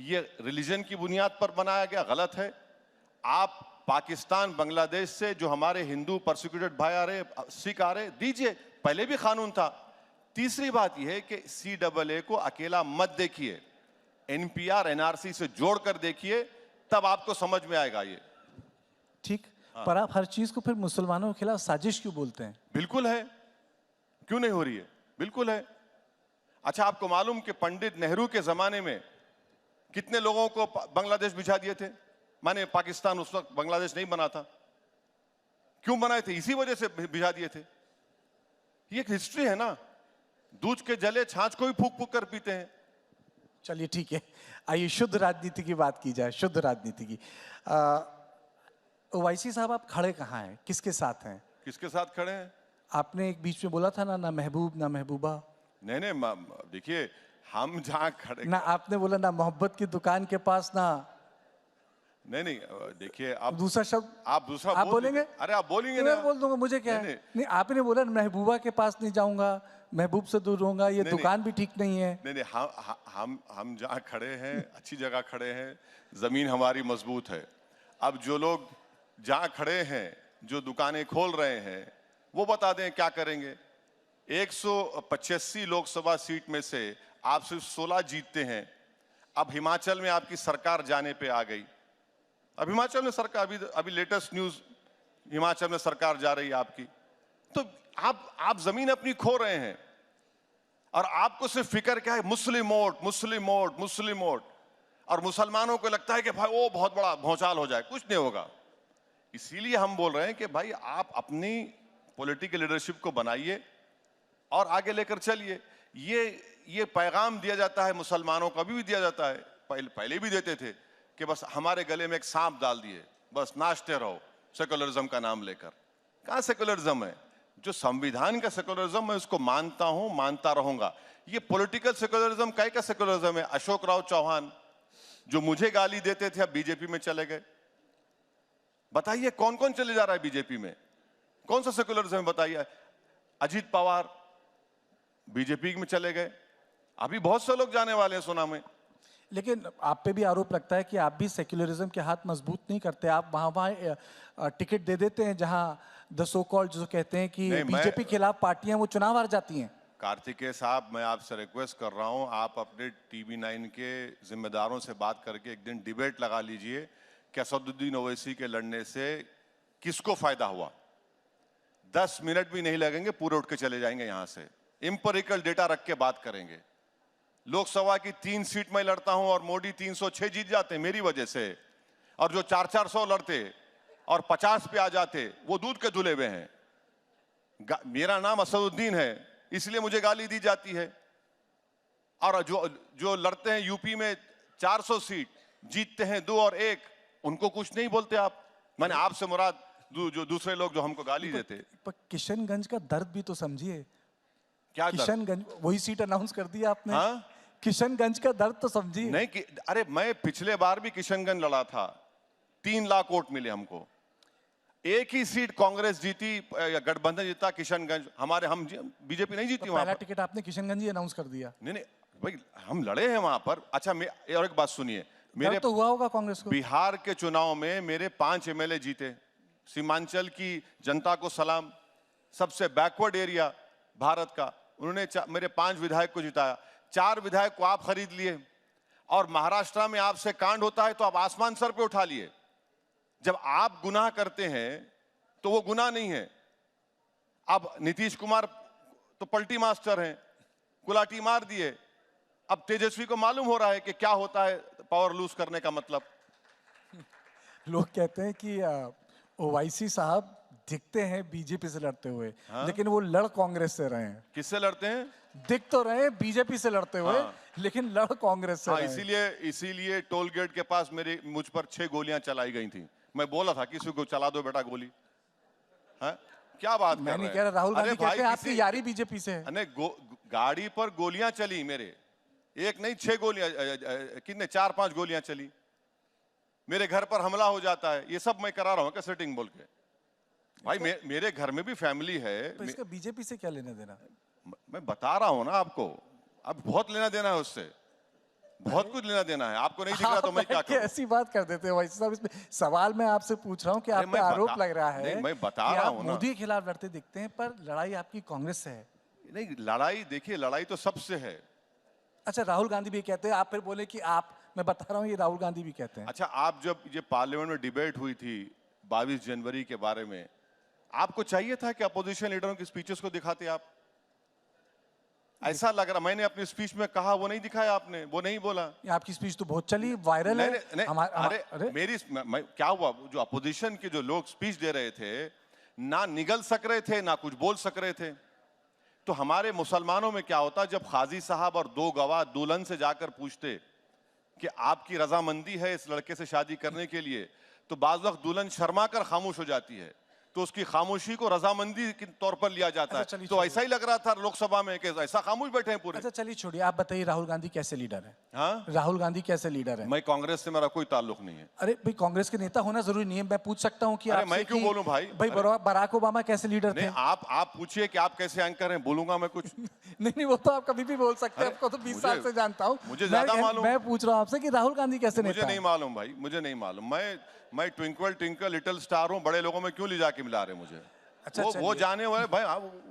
ये रिलीजन की बुनियाद पर बनाया गया, गलत है। आप पाकिस्तान, बांग्लादेश से जो हमारे हिंदू परसिक्यूटेड भाई आ रहे, सिख आ रहे, दीजिए। पहले भी कानून था। तीसरी बात यह है कि CAA को अकेला मत देखिए, NPR, NRC से जोड़कर देखिए, तब आपको समझ में आएगा ये। ठीक, पर आप हर चीज को फिर मुसलमानों के खिलाफ साजिश क्यों बोलते हैं? बिल्कुल है, क्यों नहीं हो रही है? बिल्कुल है। अच्छा, आपको मालूम कि पंडित नेहरू के जमाने में कितने लोगों को बांग्लादेश भिजा दिए थे? माने पाकिस्तान उस वक्त बांग्लादेश नहीं बना था। क्यों बनाए थे? इसी वजह से भिजा दिए थे। ये एक हिस्ट्री है ना। दूध के जले छाछ को भी फूक फूक कर पीते हैं। चलिए ठीक है, आइए शुद्ध राजनीति की बात की जाए, शुद्ध राजनीति की। ओवैसी साहब, आप खड़े कहाँ हैं? किसके साथ हैं? किसके साथ खड़े हैं? आपने एक बीच में बोला था ना महबूब ना महबूबा। नहीं, देखिए हम जहाँ खड़े ना, आपने बोला ना मोहब्बत की दुकान के पास ना। नहीं, देखिए आप दूसरा शब्द आप दूसरा आप बोलेंगे? अरे आप बोलेंगे ना, मैं बोल दूंगा, मुझे क्या है? नहीं, आपने बोला महबूबा के पास नहीं जाऊंगा, महबूब से दूर रहूंगा, ये दुकान भी ठीक नहीं है। नहीं, हम जहाँ खड़े हैं अच्छी जगह खड़े हैं, जमीन हमारी मजबूत है। अब जो लोग जहाँ खड़े हैं, जो दुकानें खोल रहे हैं, वो बता दें क्या करेंगे। 185 लोकसभा सीट में से आप सिर्फ 16 जीतते हैं। अब हिमाचल में आपकी सरकार जाने पे आ गई। अब हिमाचल में सरकार, अभी लेटेस्ट न्यूज, हिमाचल में सरकार जा रही है आपकी। तो आप जमीन अपनी खो रहे हैं और आपको सिर्फ फिक्र क्या है? मुस्लिम वोट, मुस्लिम वोट, मुस्लिम वोट। और मुसलमानों को लगता है कि भाई वो बहुत बड़ा भौचाल हो जाए। कुछ नहीं होगा। इसीलिए हम बोल रहे हैं कि भाई आप अपनी पॉलिटिकल लीडरशिप को बनाइए और आगे लेकर चलिए। ये पैगाम दिया जाता है मुसलमानों को, अभी भी दिया जाता है, पहले भी देते थे कि बस हमारे गले में एक सांप डाल दिए, बस नाचते रहो सेकुलरिज्म का नाम लेकर। कहाँ सेकुलरिज्म है? जो संविधान का सेकुलरिज्म मैं उसको मानता हूं, मानता रहूंगा। ये पॉलिटिकल सेकुलरिज्म का सेकुलरिज्म है? अशोक राव चौहान जो मुझे गाली देते थे अब बीजेपी में चले गए। बताइए कौन कौन चले जा रहा है बीजेपी में, कौन सा सेक्युलरिज्म बताइए। अजीत पवार बीजेपी में चले गए, अभी बहुत से लोग जाने वाले हैं सोना में। लेकिन आप पे भी आरोप लगता है कि आप भी सेक्युलरिज्म के हाथ मजबूत नहीं करते, आप वहां टिकट दे देते हैं जहां द सो कॉल्ड जो कहते हैं कि बीजेपी के खिलाफ पार्टियां वो चुनाव हार जाती हैं। कार्तिकेय साहब, मैं आपसे रिक्वेस्ट कर रहा हूं, आप अपने TV9 के जिम्मेदारों से बात करके एक दिन डिबेट लगा लीजिए कि असदुद्दीन ओवैसी के लड़ने से किसको फायदा हुआ। 10 मिनट भी नहीं लगेंगे, पूरे उठ के चले जाएंगे यहां से, इंपेरिकल डेटा रख के बात करेंगे। लोकसभा की 3 सीट में लड़ता हूं और मोदी 306 जीत जाते हैं मेरी वजह से, और जो 400 लड़ते और 50 पे आ जाते वो दूध के धुले हुए हैं। मेरा नाम असदुद्दीन है इसलिए मुझे गाली दी जाती है, और जो लड़ते हैं यूपी में 400 सीट, जीतते हैं 2 और 1, उनको कुछ नहीं बोलते आप। मैंने आपसे मुराद जो दूसरे लोग जो हमको गाली देते। पर किशनगंज का दर्द भी तो समझिए। क्या किशनगंज वही सीट अनाउंस कर दी आपने। हाँ? किशनगंज का दर्द तो समझिए। नहीं कि अरे मैं पिछले बार भी किशनगंज लड़ा था, 3 लाख वोट मिले हमको, एक ही सीट कांग्रेस जीती या गठबंधन जीता किशनगंज, हम बीजेपी नहीं जीती। तो पहला टिकट आपने किशनगंज ही अनाउंस कर दिया। नहीं भाई, हम लड़े हैं वहां पर। अच्छा, और एक बात सुनिए, मेरे तो हुआ होगा कांग्रेस को। बिहार के चुनाव में मेरे 5 MLA जीते। सीमांचल की जनता को सलाम, सबसे बैकवर्ड एरिया भारत का, उन्होंने मेरे 5 विधायक को जिताया। 4 विधायक को आप खरीद लिए, और महाराष्ट्र में आपसे कांड होता है तो आप आसमान सर पे उठा लिए। जब आप गुनाह करते हैं तो वो गुनाह नहीं है। अब नीतीश कुमार तो पलटी मास्टर हैं, गुलाटी मार दिए। अब तेजस्वी को मालूम हो रहा है कि क्या होता है पावर लूज करने का मतलब। लोग कहते हैं कि ओवैसी साहब दिखते हैं बीजेपी से लड़ते हुए, हाँ? लेकिन वो लड़ कांग्रेस से रहे हैं। किससे लड़ते हैं? दिख तो रहे हैं बीजेपी से लड़ते हुए, हाँ। लेकिन लड़ कांग्रेस से हाँ, रहे हैं। इसीलिए टोल गेट के पास मुझ पर 6 गोलियां चलाई गई थी। मैं बोला था किसी को चला दो बेटा गोली। हाँ? क्या बात मैं कर नहीं रहे कह रहा, राहुल गांधी कहते हैं किसी आपकी यारी बीजेपी से है। गाड़ी पर गोलियां चली मेरे, एक नहीं 6 गोलियां, कितने 4-5 गोलियां चली। मेरे घर पर हमला हो जाता है, ये सब मैं करा रहा हूं क्या सेटिंग बोल के? भाई मेरे घर में भी फैमिली है। तो इसका बीजेपी से क्या लेना देना? मैं बता रहा हूं ना आपको, अब बहुत लेना देना है उससे, बहुत कुछ लेना देना है। आपको नहीं दिख रहा तो मैं क्या करूं? ऐसी बात कर देते हैं भाई साहब। इसमें सवाल मैं आपसे पूछ रहा हूं कि आप पे आरोप लग रहा है, मैं बता रहा हूं ना, मोदी के खिलाफ लड़ते दिखते हैं, पर लड़ाई आपकी कांग्रेस से है। नहीं, लड़ाई देखिए, लड़ाई तो सबसे है। अच्छा, राहुल गांधी भी कहते हैं, आप फिर बोले कि आप, मैं बता रहा हूं ये राहुल गांधी भी कहते हैं। अच्छा, आप जब ये पार्लियामेंट में डिबेट हुई थी 22 जनवरी के बारे में, आपको चाहिए था कि अपोजिशन लीडरों की स्पीचेस को दिखाते आप? ऐसा लग रहा, मैंने अपनी स्पीच में कहा, वो नहीं दिखाया आपने, वो नहीं बोला। आपकी स्पीच तो बहुत चली, वायरल है। अरे मेरी क्या हुआ, जो अपोजिशन के जो लोग स्पीच दे रहे थे ना निगल सक रहे थे ना कुछ बोल सक रहे थे। तो हमारे मुसलमानों में क्या होता, जब काजी साहब और 2 गवाह दुल्हन से जाकर पूछते कि आपकी रजामंदी है इस लड़के से शादी करने के लिए, तो बाज वक्त दुल्हन शर्मा कर खामोश हो जाती है, तो उसकी खामोशी को रजामंदी के तौर पर लिया जाता है। तो ऐसा ही लग रहा था लोकसभा में कि ऐसा खामोश बैठे हैं पूरे। अच्छा चलिए छोड़िए, आप बताइए राहुल गांधी कैसे लीडर है? हाँ, राहुल गांधी कैसे लीडर है? मैं कांग्रेस से मेरा कोई ताल्लुक नहीं है। अरे भाई, कांग्रेस के नेता होना जरूरी नहीं है। मैं पूछ सकता हूँ कि अरे मैं क्यों बोलूं भाई? बराक ओबामा कैसे लीडर थे? नहीं, आप पूछिए कि आप कैसे एंकर हैं, बोलूंगा मैं कुछ। नहीं, वो तो आप कभी भी बोल सकते हैं, आपको तो 20 साल से जानता हूँ। मुझे ज्यादा मालूम। मैं पूछ रहा हूँ आपसे कि राहुल गांधी कैसे नेता? मुझे नहीं मालूम भाई, मुझे नहीं मालूम। मैं ट्विंकल ट्विंकल लिटिल स्टार हूँ, बड़े लोगों में क्यों ले जाके मिला रहे मुझे? अच्छा, वो जाने वाले भाई,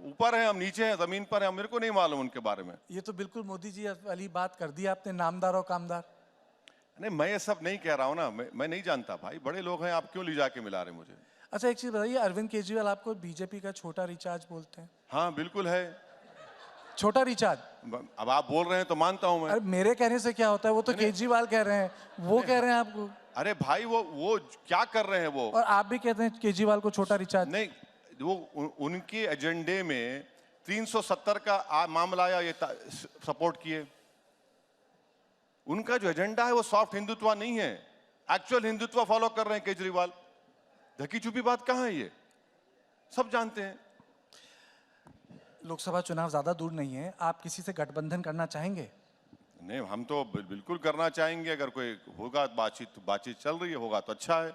ऊपर है, हम नीचे हैं, जमीन पर है, मेरे को नहीं मालूम उनके बारे में। ये तो बिल्कुल मोदी जी वाली बात कर दी आपने, नामदार और कामदार। नहीं, मैं ये सब नहीं कह रहा हूँ ना, मैं नहीं जानता भाई, बड़े लोग हैं, आप क्यों ले जाके मिला रहे मुझे? अच्छा एक चीज बताइए, अरविंद केजरीवाल आपको बीजेपी का छोटा रिचार्ज बोलते हैं? हाँ बिल्कुल है, छोटा रिचार्ज। अब आप बोल रहे हैं तो मानता हूँ मैं। अरे मेरे कहने से क्या होता है, वो तो केजरीवाल कह रहे हैं, वो कह रहे हैं आपको। अरे भाई, वो क्या कर रहे हैं वो? और आप भी कहते हैं केजरीवाल को छोटा रिचार्ज? नहीं, वो उनके एजेंडे में 370 का मामला आया, ये सपोर्ट किए। उनका जो एजेंडा है वो सॉफ्ट हिंदुत्व नहीं है, एक्चुअल हिंदुत्व फॉलो कर रहे हैं केजरीवाल। धकी छुपी बात कहाँ है, ये सब जानते हैं। लोकसभा चुनाव ज्यादा दूर नहीं है, आप किसी से गठबंधन करना चाहेंगे? नहीं, हम तो बिल्कुल करना चाहेंगे। अगर कोई होगा बातचीत चल रही है, होगा तो अच्छा है,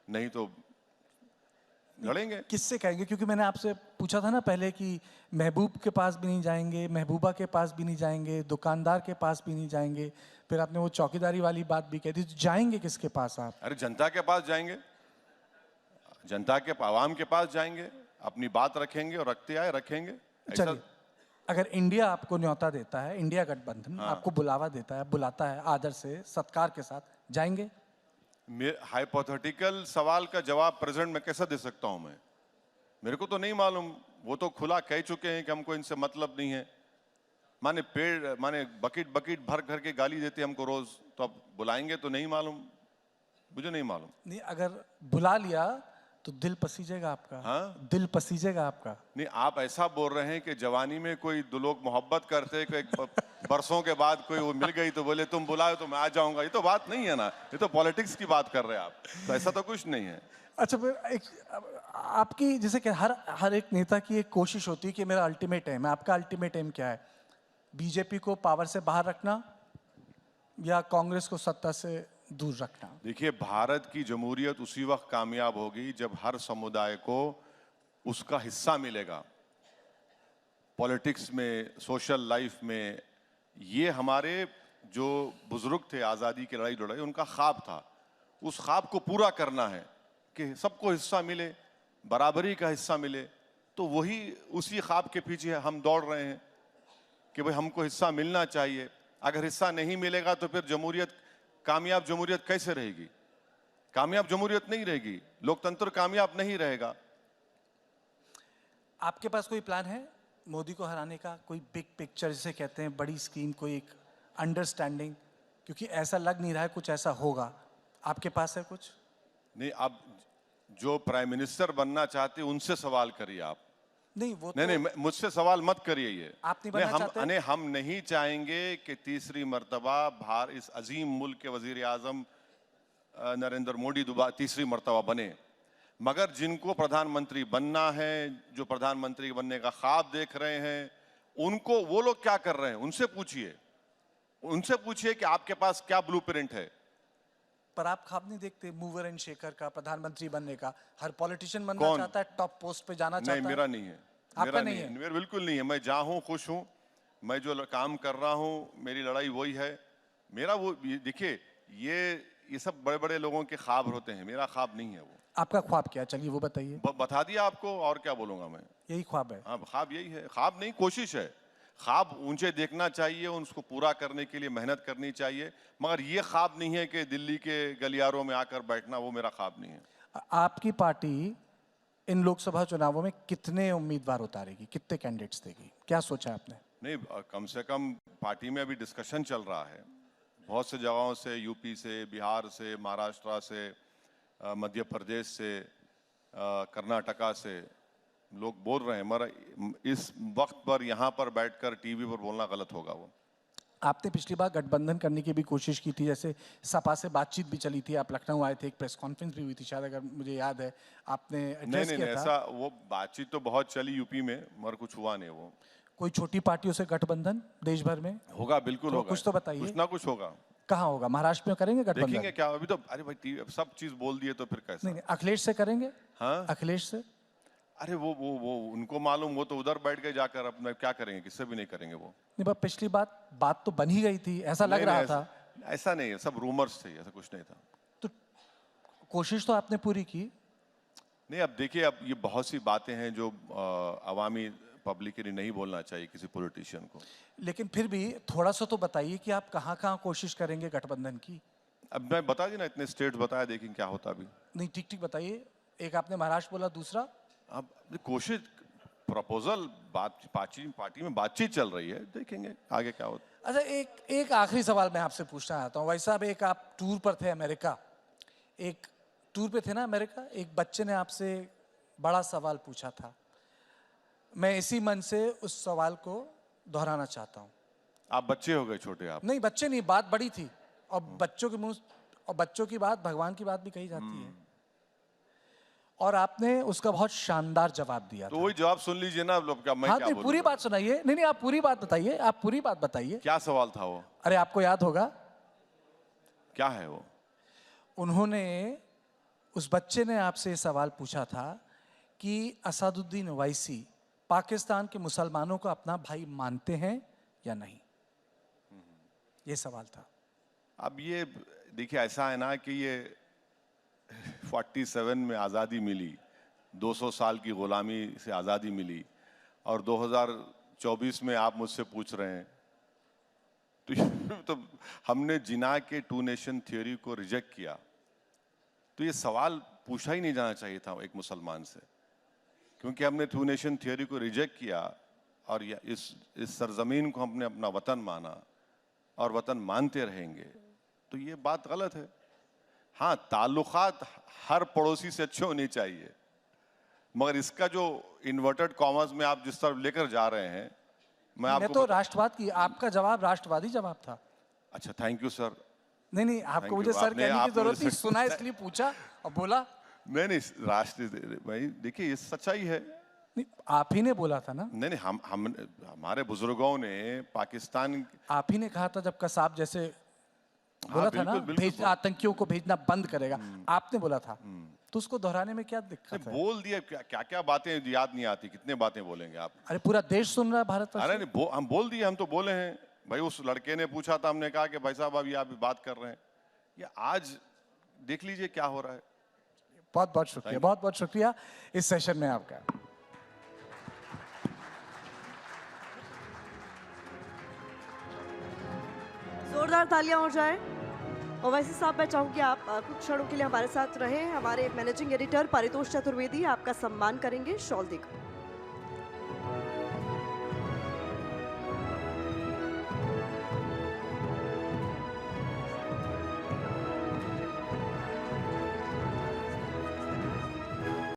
नहीं तो लड़ेंगे। किससे कहेंगे? क्योंकि मैंने आपसे पूछा था ना पहले कि महबूब के पास भी नहीं जाएंगे, महबूबा के पास भी नहीं जाएंगे, दुकानदार के पास भी नहीं जाएंगे, फिर आपने वो चौकीदारी वाली बात भी कह दी, तो जाएंगे किसके पास आप? अरे जनता के पास जाएंगे, जनता के आवाम के पास जाएंगे, अपनी बात रखेंगे और रखते आए रखेंगे। ऐसा चलिए, अगर इंडिया आपको न्योता देता है, इंडिया गठबंधन आपको बुलावा देता है, बुलाता है आदर से, सत्कार के साथ, जाएंगे? हाइपोथेटिकल सवाल का जवाब प्रेजेंट में कैसे दे सकता हूं मैं? मेरे को तो नहीं मालूम। वो तो खुला कह चुके हैं कि हमको इनसे मतलब नहीं है। माने बकेट बकेट भर भर के गाली देते हमको रोज, तो अब बुलाएंगे तो नहीं मालूम, मुझे नहीं मालूम। नहीं, अगर बुला लिया तो दिल पसीजेगा आपका। हाँ? दिल पसीजेगा आपका। नहीं, आप ऐसा बोल रहे हैं कि जवानी में कोई दो लोग मोहब्बत करते, कोई बरसों के बाद कोई वो मिल गई तो बोले तुम बुलाओ तो मैं आ जाऊंगा। ये तो बात नहीं है ना, ये तो पॉलिटिक्स की बात कर रहे हैं आप। तो ऐसा तो कुछ नहीं है। अच्छा, फिर आपकी जैसे कि हर एक नेता की एक कोशिश होती है कि मेरा अल्टीमेट एम है। आपका अल्टीमेट एम क्या है? बीजेपी को पावर से बाहर रखना या कांग्रेस को सत्ता से दूर रखना? देखिए, भारत की जमहूरियत उसी वक्त कामयाब होगी जब हर समुदाय को उसका हिस्सा मिलेगा पॉलिटिक्स में, सोशल लाइफ में। ये हमारे जो बुजुर्ग थे आज़ादी की लड़ाई लड़ाई, उनका ख्वाब था। उस ख्वाब को पूरा करना है कि सबको हिस्सा मिले, बराबरी का हिस्सा मिले। तो वही उसी ख्वाब के पीछे हम दौड़ रहे हैं कि भाई हमको हिस्सा मिलना चाहिए। अगर हिस्सा नहीं मिलेगा तो फिर जमहूरियत, कामयाब जमहूरियत कैसे रहेगी? कामयाब जमहूरियत नहीं रहेगी, लोकतंत्र कामयाब नहीं रहेगा। आपके पास कोई प्लान है मोदी को हराने का? कोई बिग पिक्चर जिसे कहते हैं, बड़ी स्कीम, कोई एक अंडरस्टैंडिंग? क्योंकि ऐसा लग नहीं रहा है कुछ ऐसा होगा। आपके पास है कुछ? नहीं, अब जो प्राइम मिनिस्टर बनना चाहते उनसे सवाल करिए आप। नहीं, वो नहीं तो नहीं, मुझसे सवाल मत करिए ये। आप नहीं बनना चाहते? हम नहीं चाहेंगे कि तीसरी मर्तबा इस अजीम मुल्क के वजीर आजम नरेंद्र मोदी दोबारा तीसरी मर्तबा बने। मगर जिनको प्रधानमंत्री बनना है, जो प्रधानमंत्री बनने का ख्वाब देख रहे हैं, उनको, वो लोग क्या कर रहे हैं उनसे पूछिए। उनसे पूछिए कि आपके पास क्या ब्लूप्रिंट है। पर आप ख्वाब नहीं देखते मूवर एंड शेकर का, प्रधानमंत्री बनने का? हर पॉलिटिशियन बनना चाहता है, टॉप पोस्ट पे जाना चाहता है। नहीं, मेरा नहीं है। आपका मेरा नहीं है? मेरा बिल्कुल नहीं है। मैं जहाँ हूँ खुश हूँ। मैं जो काम कर रहा हूँ, मेरी लड़ाई वही है। मेरा वो, देखिए, ये सब बड़े बड़े लोगों के ख्वाब होते हैं, मेरा ख्वाब नहीं है वो। आपका ख्वाब क्या है? चलिए वो बताइए। बता दिया आपको, और क्या बोलूंगा मैं। यही ख्वाब है? हाँ, ख्वाब यही है। ख्वाब नहीं, कोशिश है। ख्वाब ऊंचे देखना चाहिए, उसको पूरा करने के लिए मेहनत करनी चाहिए। मगर ये ख्वाब नहीं है कि दिल्ली के गलियारों में आकर बैठना, वो मेरा ख्वाब नहीं है। आपकी पार्टी इन लोकसभा चुनावों में कितने उम्मीदवार उतारेगी, कितने कैंडिडेट्स देगी? क्या सोचा है आपने? नहीं, कम से कम पार्टी में अभी डिस्कशन चल रहा है। बहुत से जगहों से, यूपी से, बिहार से, महाराष्ट्र से, मध्य प्रदेश से, कर्नाटका से लोग बोल रहे हैं। मगर इस वक्त पर यहाँ पर बैठकर टीवी पर बोलना गलत होगा। वो आपने पिछली बार गठबंधन करने की भी कोशिश की थी, जैसे सपा से बातचीत भी चली थी, आप लखनऊ आए थे, एक प्रेस कॉन्फ्रेंस भी हुई थी शायद, अगर मुझे याद है, आपने एड्रेस नहीं, किया था। ऐसा वो बातचीत तो बहुत चली यूपी में, मगर कुछ हुआ नहीं। वो कोई छोटी पार्टियों से गठबंधन देश भर में होगा, बिल्कुल तो होगा। कुछ तो बताइए। कुछ ना कुछ होगा। कहाँ होगा? महाराष्ट्र में करेंगे गठबंधन? देखेंगे क्या, अभी तो अरे भाई सब चीज बोल दिए तो फिर कैसे? नहीं, अखिलेश से करेंगे? हाँ, अखिलेश से? अरे वो उनको मालूम, वो तो उधर बैठ के जाकर अपना क्या करेंगे, किससे भी नहीं करेंगे वो। नहीं, पर पिछली बात तो बन ही गई थी, ऐसा लग नहीं, रहा नहीं, था। ऐसा नहीं है, सब रूमर्स थे, ऐसा कुछ नहीं था। तो कोशिश तो आपने पूरी की। नहीं, अब देखिए, अब ये बहुत सी बातें हैं जो अवामी पब्लिक के लिए नहीं बोलना चाहिए किसी पॉलिटिशियन को। लेकिन फिर भी थोड़ा सा तो बताइए कि आप कहाँ कहाँ कोशिश करेंगे गठबंधन की? अब मैं बता दी ना, इतने स्टेट्स बताया, देखें क्या होता अभी। नहीं, ठीक ठीक बताइए। एक आपने महाराष्ट्र बोला, दूसरा? अब कोशिश, प्रपोजल, पार्टी में बातचीत चल रही है, देखेंगे आगे क्या होता। अच्छा, एक आखिरी सवाल मैं आपसे पूछना चाहता हूँ। भाई साहब, एक आप टूर पर थे अमेरिका, एक टूर पे थे ना अमेरिका, एक बच्चे ने आपसे बड़ा सवाल पूछा था। मैं इसी मन से उस सवाल को दोहराना चाहता हूँ। आप बच्चे हो गए छोटे? आप नहीं, बच्चे नहीं, बात बड़ी थी। और बच्चों के मुंह, और बच्चों की बात भगवान की बात भी कही जाती है। और आपने उसका बहुत शानदार जवाब दिया तो था। वही जवाब सुन लीजिए ना, अब क्या मैं हाँ, क्या नहीं, बोलूं? पूरी बात सुनाइए। नहीं, आप पूरी बात बताइए, आप पूरी बात बताइए। क्या सवाल था वो? अरे, आपको याद होगा। क्या है वो? उन्होंने, उस बच्चे ने आपसे सवाल पूछा था कि असदुद्दीन ओवैसी पाकिस्तान के मुसलमानों को अपना भाई मानते हैं या नहीं? ये सवाल था। अब ये देखिए, ऐसा है ना कि ये 47 में आज़ादी मिली, 200 साल की गुलामी से आज़ादी मिली, और 2024 में आप मुझसे पूछ रहे हैं तो हमने जिना के टू नेशन थ्योरी को रिजेक्ट किया, तो ये सवाल पूछा ही नहीं जाना चाहिए था एक मुसलमान से, क्योंकि हमने टू नेशन थ्योरी को रिजेक्ट किया और इस सरजमीन को हमने अपना वतन माना और वतन मानते रहेंगे, तो ये बात गलत है। हाँ, ताल्लुकात हर पड़ोसी से अच्छे होने चाहिए, मगर इसका जो इन्वर्टेड कॉमर्स में आप जिस तरफ लेकर जा रहे हैं, मैं तो राष्ट्रवाद की, आपका जवाब राष्ट्रवादी जवाब था। अच्छा, थैंक यू सर। नहीं, आपको मुझे सर कहने की जरूरत नहीं, सुना इसलिए पूछा और बोला। नहीं, राष्ट्र भाई देखिए, ये सच्चाई है। नहीं, आप ही ने बोला था ना। नहीं, हमारे बुजुर्गों ने पाकिस्तान, आप ही ने कहा था जब कसाब जैसे बोला हाँ, था ना, आतंकियों को भेजना बंद करेगा, आपने बोला था, तो उसको दोहराने में क्या दिक्कत है? बोल दिया, क्या क्या बातें याद नहीं आती, कितने बातें बोलेंगे आप? अरे पूरा देश सुन रहा है भारत। अरे नहीं, हम बोल दिए, हम तो बोले हैं भाई। उस लड़के ने पूछा था, हमने कहा कि भाई साहब अब ये आप बात कर रहे हैं, ये आज देख लीजिए क्या हो रहा है। बहुत बहुत शुक्रिया, बहुत बहुत शुक्रिया इस सेशन में आपका। जोरदार तालियां हो जाए। ओवैसी साहब, मैं चाहूंगी आप कुछ क्षणों के लिए हमारे साथ रहें। हमारे मैनेजिंग एडिटर परितोष चतुर्वेदी आपका सम्मान करेंगे शॉल देकर।